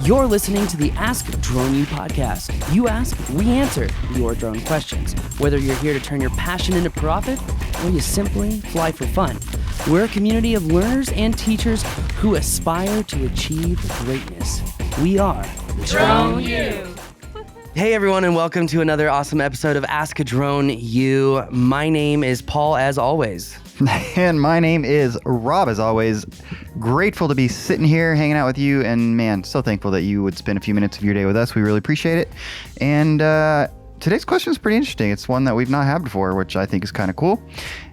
You're listening to the Ask Drone U podcast. You ask, we answer your drone questions. Whether you're here to turn your passion into profit or you simply fly for fun, we're a community of learners and teachers who aspire to achieve greatness. We are Drone U. Hey everyone, and welcome to another awesome episode of Ask a Drone U. My name is Paul, as always. And my name is Rob, as always. Grateful to be sitting here hanging out with you, and man, so thankful that you would spend a few minutes of your day with us. We really appreciate it. And today's question is pretty interesting. It's one that we've not had before, which I think is kind of cool.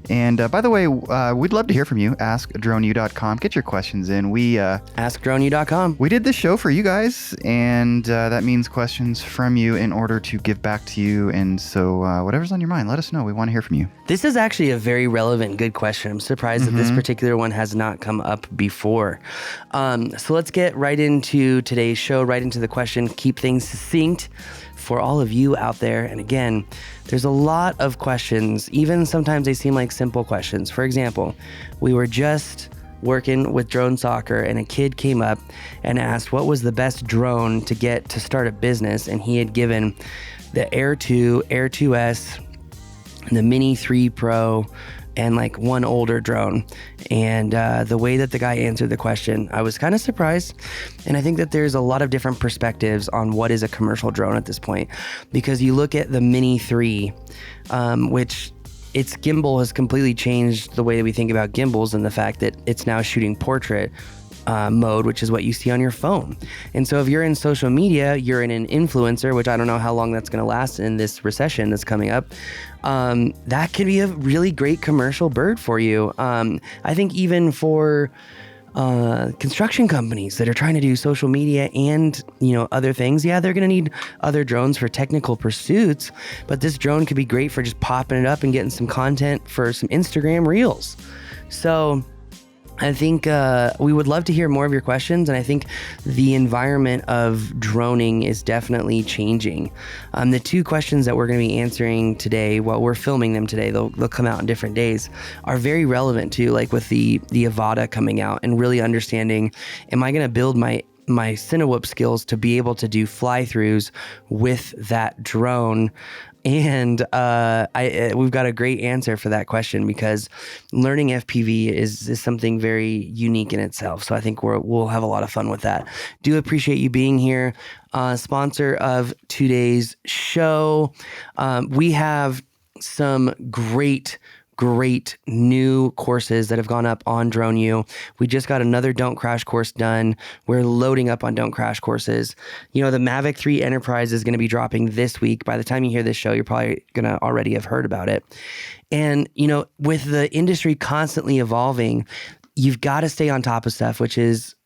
And by the way, we'd love to hear from you. AskDroneU.com. Get your questions in. AskDroneU.com. We did this show for you guys, and that means questions from you in order to give back to you. And so whatever's on your mind, let us know. We want to hear from you. This is actually a very relevant, good question. I'm surprised that this particular one has not come up before. So let's get right into today's show, right into the question. Keep things succinct for all of you out there. And again, there's a lot of questions. Even sometimes they seem like simple questions. For example, we were just working with drone soccer and a kid came up and asked what was the best drone to get to start a business. And he had given the Air 2, Air 2S, the Mini 3 Pro, and like one older drone. And the way that the guy answered the question, I was kind of surprised. And I think that there's a lot of different perspectives on what is a commercial drone at this point. Because you look at the Mini 3, which its gimbal has completely changed the way that we think about gimbals, and the fact that it's now shooting portrait mode, which is what you see on your phone. And so if you're in social media, you're in an influencer, which I don't know how long that's going to last in this recession that's coming up. That could be a really great commercial bird for you. I think even for construction companies that are trying to do social media and, other things, yeah, they're going to need other drones for technical pursuits, but this drone could be great for just popping it up and getting some content for some Instagram reels. So I think we would love to hear more of your questions, and I think the environment of droning is definitely changing. The two questions that we're going to be answering today, while we're filming them today, they'll come out in different days, are very relevant too, like with the Avata coming out and really understanding, am I going to build my Cinewhoop skills to be able to do fly-throughs with that drone? And we've got a great answer for that question, because learning FPV is something very unique in itself. So I think we'll have a lot of fun with that. Do appreciate you being here. Sponsor of today's show. We have some great new courses that have gone up on Drone U. We just got another Don't Crash course done. We're loading up on Don't Crash courses. The Mavic 3 Enterprise is going to be dropping this week. By the time you hear this show, you're probably going to already have heard about it. And, with the industry constantly evolving, you've got to stay on top of stuff,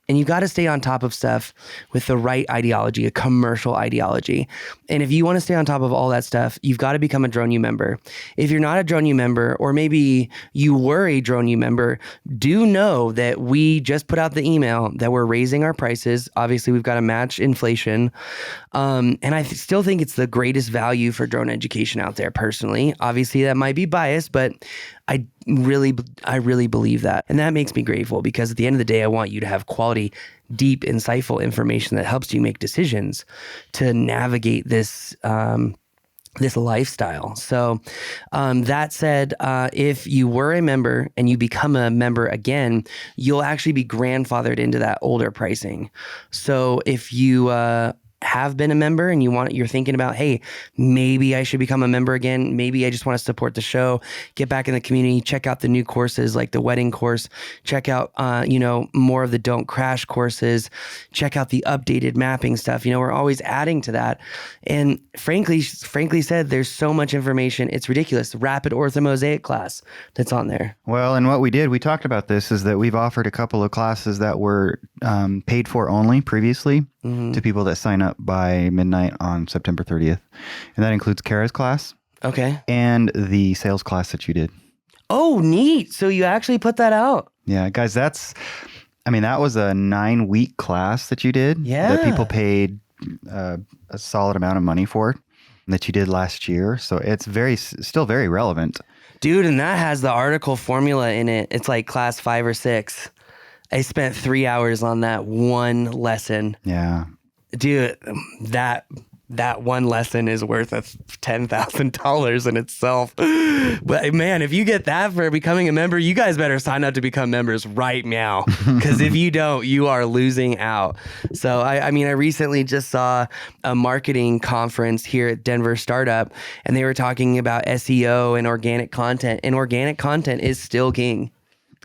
and you've got to stay on top of stuff with the right ideology, a commercial ideology. And if you want to stay on top of all that stuff, you've got to become a Drone U member. If you're not a Drone U member, or maybe you were a Drone U member, do know that we just put out the email that we're raising our prices. Obviously, we've got to match inflation. And I still think it's the greatest value for drone education out there, personally. Obviously, that might be biased, but I really believe that. And that makes me grateful, because at the end of the day, I want you to have quality, deep, insightful information that helps you make decisions to navigate this lifestyle. So that said, if you were a member and you become a member again, you'll actually be grandfathered into that older pricing. So if you have been a member and you're thinking about, hey, maybe I should become a member again. Maybe I just want to support the show, get back in the community, check out the new courses like the wedding course, check out, more of the Don't Crash courses, check out the updated mapping stuff. We're always adding to that. And frankly said, there's so much information. It's ridiculous. Rapid Ortho Mosaic class that's on there. Well, and what we talked about this, is that we've offered a couple of classes that were paid for only previously to people that sign up by midnight on September 30th. And that includes Kara's class. Okay. And the sales class that you did. Oh, neat. So you actually put that out. Yeah, guys, that was a 9-week class that you did. Yeah. That people paid a solid amount of money for, that you did last year. So it's still very relevant. Dude, and that has the article formula in it. It's like class 5 or 6. I spent 3 hours on that one lesson. Yeah. Dude, that one lesson is worth $10,000 in itself. But man, if you get that for becoming a member, you guys better sign up to become members right now. Because if you don't, you are losing out. So I mean, I recently just saw a marketing conference here at Denver Startup, and they were talking about SEO and organic content. And organic content is still king.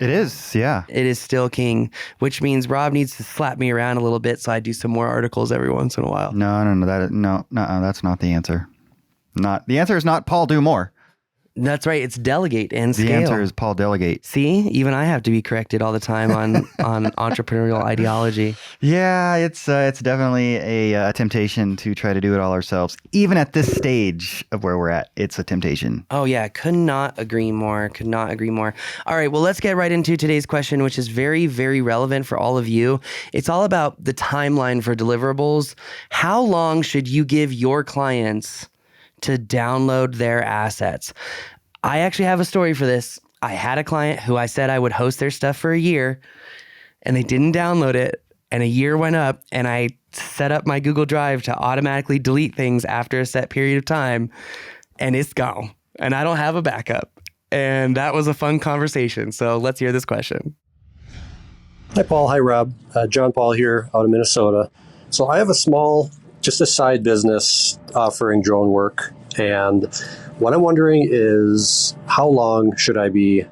It is, yeah. It is still king, which means Rob needs to slap me around a little bit so I do some more articles every once in a while. No, that's not the answer. The answer is not Paul do more. That's right. It's delegate and scale. The answer is Paul delegate. See, even I have to be corrected all the time on entrepreneurial ideology. Yeah, it's definitely a temptation to try to do it all ourselves. Even at this stage of where we're at, it's a temptation. Oh yeah, could not agree more. Could not agree more. All right, well, let's get right into today's question, which is very, very relevant for all of you. It's all about the timeline for deliverables. How long should you give your clients to download their assets? I actually have a story for this. I had a client who I said I would host their stuff for a year, and they didn't download it, and a year went up, and I set up my Google Drive to automatically delete things after a set period of time, and it's gone, and I don't have a backup. And that was a fun conversation. So let's hear this question. Hi, Paul. Hi, Rob. John Paul here out of Minnesota. So I have just a side business offering drone work. And what I'm wondering is, how long should I be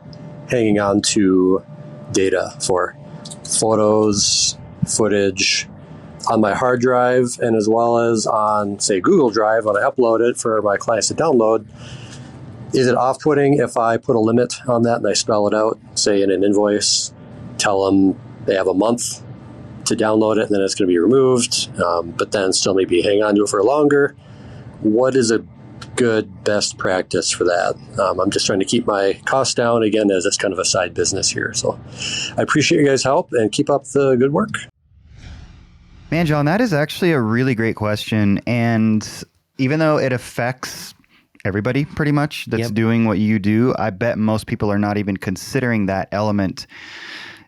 hanging on to data for? Photos, footage on my hard drive, and as well as on, say, Google Drive when I upload it for my clients to download. Is it off-putting if I put a limit on that and I spell it out, say in an invoice, tell them they have a month to download it and then it's going to be removed, but then still maybe hang on to it for longer? What is a good best practice for that? I'm just trying to keep my costs down, again, as it's kind of a side business here. So I appreciate your guys' help and keep up the good work. Man, John, that is actually a really great question. And even though it affects everybody pretty much that's doing what you do, I bet most people are not even considering that element,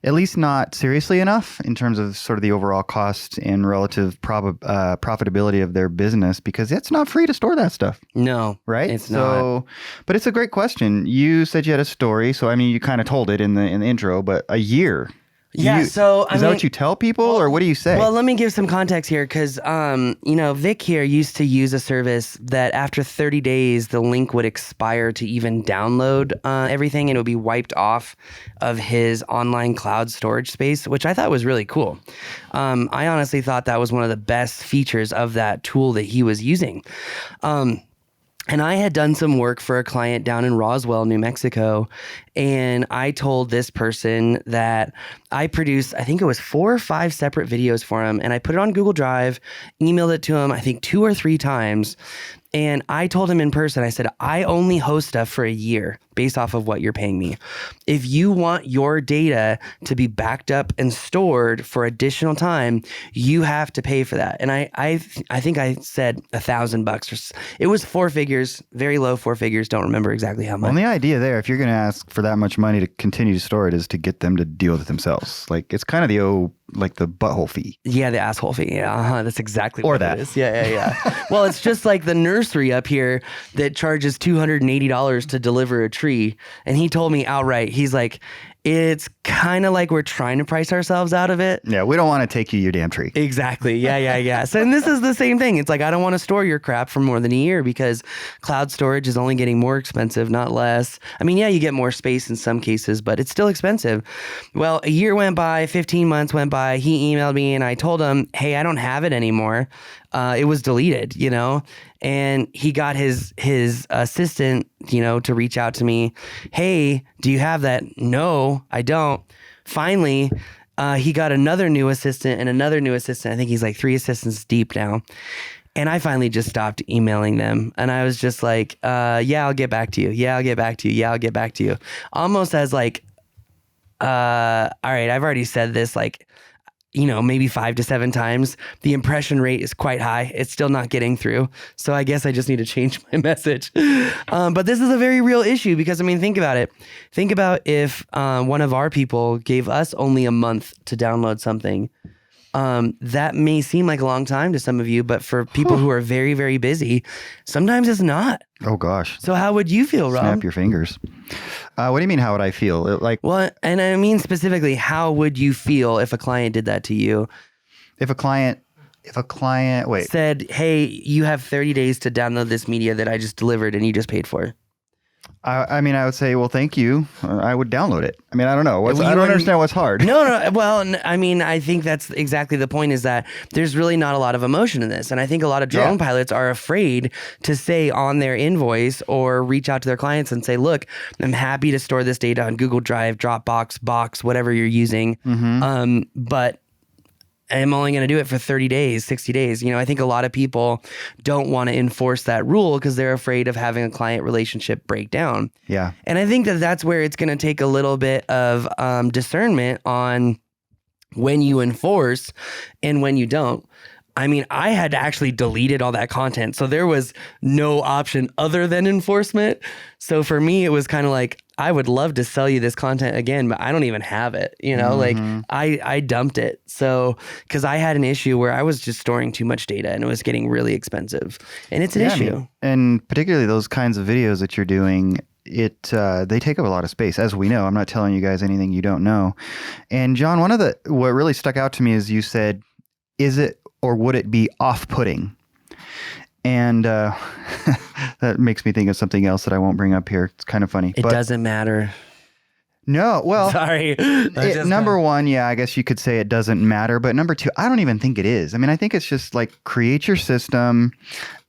at least not seriously enough in terms of sort of the overall cost and relative profitability of their business, because it's not free to store that stuff. No, right? It's not. But it's a great question. You said you had a story, so I mean, you kind of told it in the intro, but a year. Yeah, is that what you tell people, or what do you say? Well, let me give some context here, because Vic here used to use a service that after 30 days, the link would expire to even download everything, and it would be wiped off of his online cloud storage space, which I thought was really cool. I honestly thought that was one of the best features of that tool that he was using. And I had done some work for a client down in Roswell, New Mexico, and I told this person that I produced, I think it was 4 or 5 separate videos for him, and I put it on Google Drive, emailed it to him, I think 2 or 3 times, and I told him in person, I said, I only host stuff for a year based off of what you're paying me. If you want your data to be backed up and stored for additional time, you have to pay for that. And I think I said $1,000. It was 4 figures, very low 4 figures. Don't remember exactly how much. Well, the idea there, if you're going to ask for that much money to continue to store it, is to get them to deal with it themselves. Like, it's kind of the butthole fee. Yeah, the asshole fee. Yeah, that's exactly what that it is. Yeah. Well, it's just like the nursery up here that charges $280 to deliver a tree. And he told me outright, he's like, it's kind of like we're trying to price ourselves out of it. Yeah, we don't want to take you your damn tree. Exactly. Yeah. So, and this is the same thing. It's like, I don't want to store your crap for more than a year, because cloud storage is only getting more expensive, not less. I mean, yeah, you get more space in some cases, but it's still expensive. Well, a year went by, 15 months went by. He emailed me and I told him, hey, I don't have it anymore. It was deleted, and he got his assistant, to reach out to me. Hey, do you have that? No, I don't. Finally, he got another new assistant and another new assistant. I think he's like 3 assistants deep now. And I finally just stopped emailing them. And I was just like, yeah, I'll get back to you. Yeah, I'll get back to you. Yeah, I'll get back to you. Almost as like, all right, I've already said this like, maybe 5 to 7 times. The impression rate is quite high. It's still not getting through. So I guess I just need to change my message. But this is a very real issue, because, I mean, think about it. Think about if one of our people gave us only a month to download something. That may seem like a long time to some of you, but for people who are very, very busy, sometimes it's not. Oh gosh. So how would you feel, Rob? Snap your fingers. What do you mean? How would I feel? Well, and I mean specifically, how would you feel if a client did that to you? If a client said, "Hey, you have 30 days to download this media that I just delivered and you just paid for." I mean, I would say, well, thank you. I would download it. I mean, I don't know. I don't understand what's hard. No. Well, I mean, I think that's exactly the point, is that there's really not a lot of emotion in this. And I think a lot of drone pilots are afraid to say on their invoice or reach out to their clients and say, look, I'm happy to store this data on Google Drive, Dropbox, Box, whatever you're using. But I'm only going to do it for 30 days, 60 days. I think a lot of people don't want to enforce that rule because they're afraid of having a client relationship break down. Yeah. And I think that that's where it's going to take a little bit of discernment on when you enforce and when you don't. I mean, I had actually deleted all that content. So there was no option other than enforcement. So for me, it was kind of like, I would love to sell you this content again, but I don't even have it. Like I dumped it. So, because I had an issue where I was just storing too much data and it was getting really expensive. And it's an issue. I mean, and particularly those kinds of videos that you're doing, they take up a lot of space, as we know. I'm not telling you guys anything you don't know. And John, what really stuck out to me is you said, is it or would it be off-putting? And that makes me think of something else that I won't bring up here. It's kind of funny. It doesn't matter. No, well, sorry. Number one, yeah, I guess you could say it doesn't matter. But number two, I don't even think it is. I mean, I think it's just like create your system.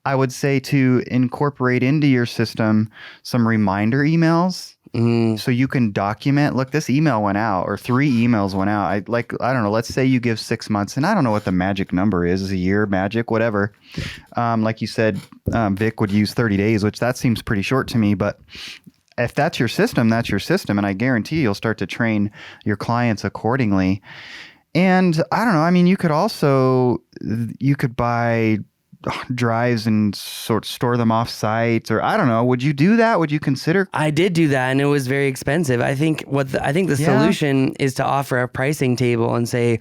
I would say to incorporate into your system some reminder emails. So you can document, look, this email went out, or 3 emails went out. I don't know, let's say you give 6 months, and I don't know what the magic number is a year, magic, whatever. Like you said, Vic would use 30 days, which that seems pretty short to me. But if that's your system, that's your system. And I guarantee you'll start to train your clients accordingly. And I don't know, I mean, you could buy drives and store them off site, or I don't know. Would you do that? Would you consider? I did do that, and it was very expensive. I think the solution is to offer a pricing table and say,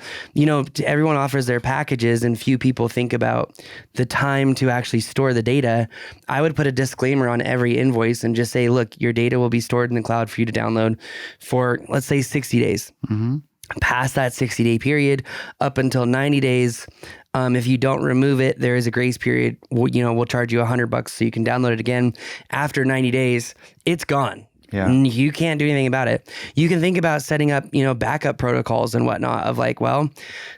everyone offers their packages, and few people think about the time to actually store the data. I would put a disclaimer on every invoice and just say, look, your data will be stored in the cloud for you to download for, let's say, 60 days. Past that 60-day period, up until 90 days. If you don't remove it, there is a grace period. We'll charge you $100 so you can download it again. After 90 days, it's gone. Yeah. You can't do anything about it. You can think about setting up, backup protocols and whatnot of like, well,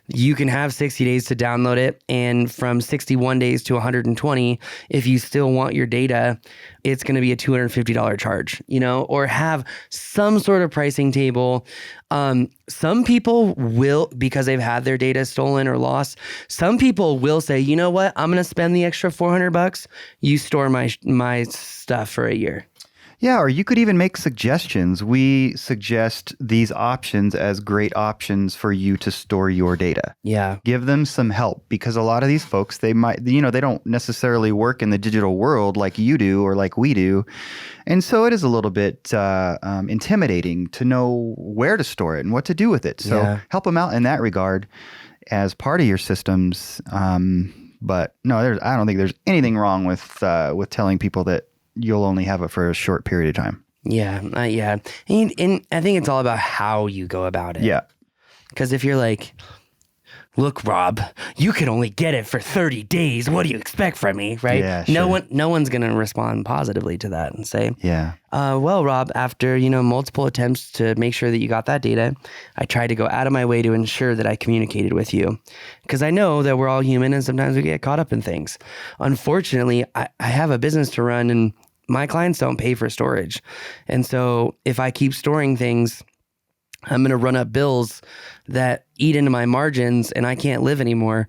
you can have 60 days to download it. And from 61 days to 120, if you still want your data, it's going to be a $250 charge, or have some sort of pricing table. Some people will, because they've had their data stolen or lost, some people will say, you know what, I'm going to spend the extra $400. You store my stuff for a year. Yeah, or you could even make suggestions. We suggest these options as great options for you to store your data. Yeah. Give them some help, because a lot of these folks, they might, they don't necessarily work in the digital world like you do or like we do. And so it is a little bit intimidating to know where to store it and what to do with it. So help them out in that regard as part of your systems. But no, I don't think there's anything wrong with telling people that you'll only have it for a short period of time. Yeah. And I think it's all about how you go about it. Yeah. Because if you're like, look, Rob, you can only get it for 30 days. What do you expect from me? Right? Yeah, sure. No one's going to respond positively to that and say, yeah. Well, Rob, after, multiple attempts to make sure that you got that data, I tried to go out of my way to ensure that I communicated with you. Because I know that we're all human and sometimes we get caught up in things. Unfortunately, I have a business to run and my clients don't pay for storage. And so if I keep storing things, I'm going to run up bills that eat into my margins and I can't live anymore.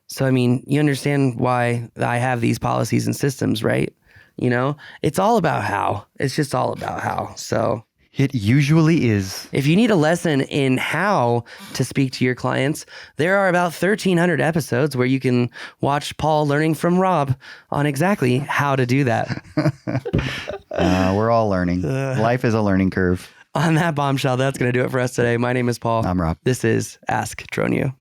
So, I mean, you understand why I have these policies and systems, right? It's all about how. It's just all about how. So it usually is. If you need a lesson in how to speak to your clients, there are about 1,300 episodes where you can watch Paul learning from Rob on exactly how to do that. We're all learning. Life is a learning curve. On that bombshell, that's going to do it for us today. My name is Paul. I'm Rob. This is Ask Drone U.